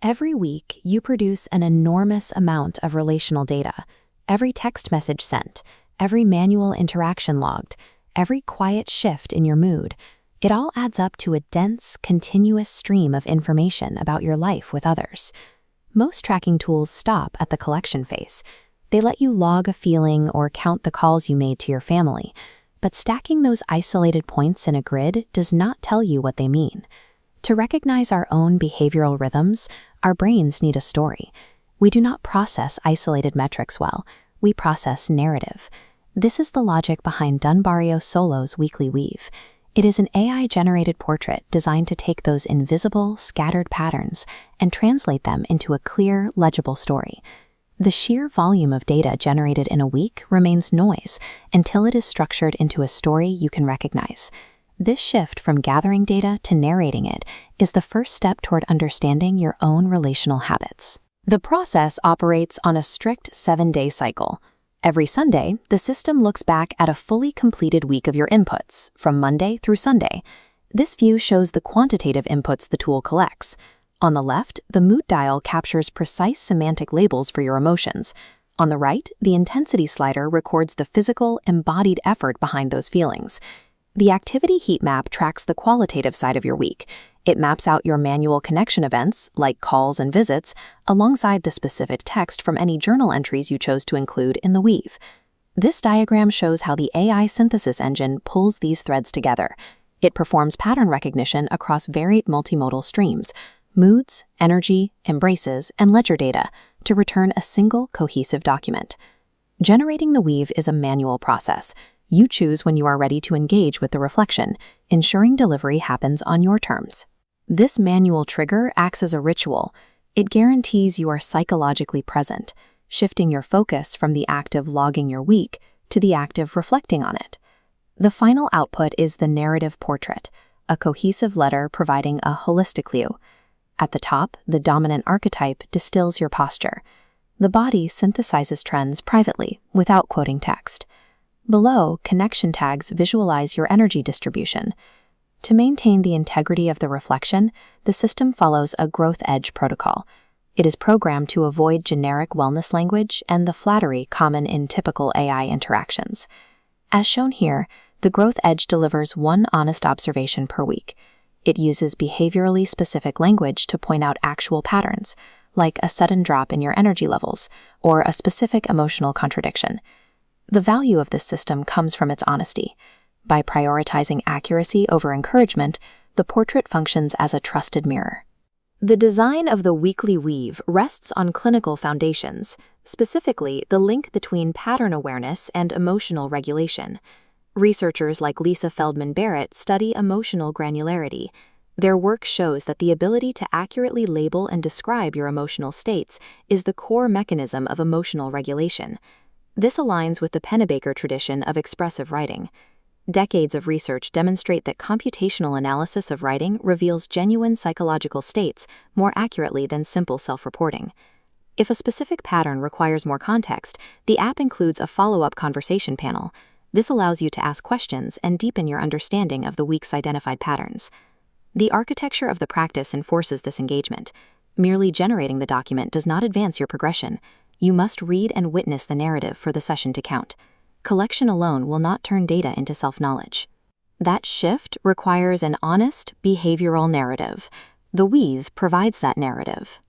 Every week, you produce an enormous amount of relational data. Every text message sent, every manual interaction logged, every quiet shift in your mood, it all adds up to a dense, continuous stream of information about your life with others. Most tracking tools stop at the collection phase. They let you log a feeling or count the calls you made to your family, but stacking those isolated points in a grid does not tell you what they mean. To recognize our own behavioral rhythms, our brains need a story. We do not process isolated metrics well, we process narrative. This is the logic behind DunbarrioSolo's weekly weave. It is an AI-generated portrait designed to take those invisible, scattered patterns and translate them into a clear, legible story. The sheer volume of data generated in a week remains noise until it is structured into a story you can recognize. This shift from gathering data to narrating it is the first step toward understanding your own relational habits. The process operates on a strict 7-day cycle. Every Sunday, the system looks back at a fully completed week of your inputs, from Monday through Sunday. This view shows the quantitative inputs the tool collects. On the left, the mood dial captures precise semantic labels for your emotions. On the right, the intensity slider records the physical, embodied effort behind those feelings. The activity heat map tracks the qualitative side of your week. It maps out your manual connection events, like calls and visits, alongside the specific text from any journal entries you chose to include in the weave. This diagram shows how the AI synthesis engine pulls these threads together. It performs pattern recognition across varied multimodal streams, moods, energy, embraces, and ledger data, to return a single cohesive document. Generating the weave is a manual process. You choose when you are ready to engage with the reflection, ensuring delivery happens on your terms. This manual trigger acts as a ritual. It guarantees you are psychologically present, shifting your focus from the act of logging your week to the act of reflecting on it. The final output is the narrative portrait, a cohesive letter providing a holistic clue. At the top, the dominant archetype distills your posture. The body synthesizes trends privately, without quoting text. Below, connection tags visualize your energy distribution. To maintain the integrity of the reflection, the system follows a growth edge protocol. It is programmed to avoid generic wellness language and the flattery common in typical AI interactions. As shown here, the growth edge delivers one honest observation per week. It uses behaviorally specific language to point out actual patterns, like a sudden drop in your energy levels or a specific emotional contradiction. The value of this system comes from its honesty. By prioritizing accuracy over encouragement, the portrait functions as a trusted mirror. The design of the weekly weave rests on clinical foundations, specifically the link between pattern awareness and emotional regulation. Researchers like Feldman Barrett study emotional granularity. Their work shows that the ability to accurately label and describe your emotional states is the core mechanism of emotional regulation. This aligns with the Pennebaker tradition of expressive writing. Decades of research demonstrate that computational analysis of writing reveals genuine psychological states more accurately than simple self-reporting. If a specific pattern requires more context, the app includes a follow-up conversation panel. This allows you to ask questions and deepen your understanding of the week's identified patterns. The architecture of the practice enforces this engagement. Merely generating the document does not advance your progression. You must read and witness the narrative for the session to count. Collection alone will not turn data into self-knowledge. That shift requires an honest, behavioral narrative. The weave provides that narrative.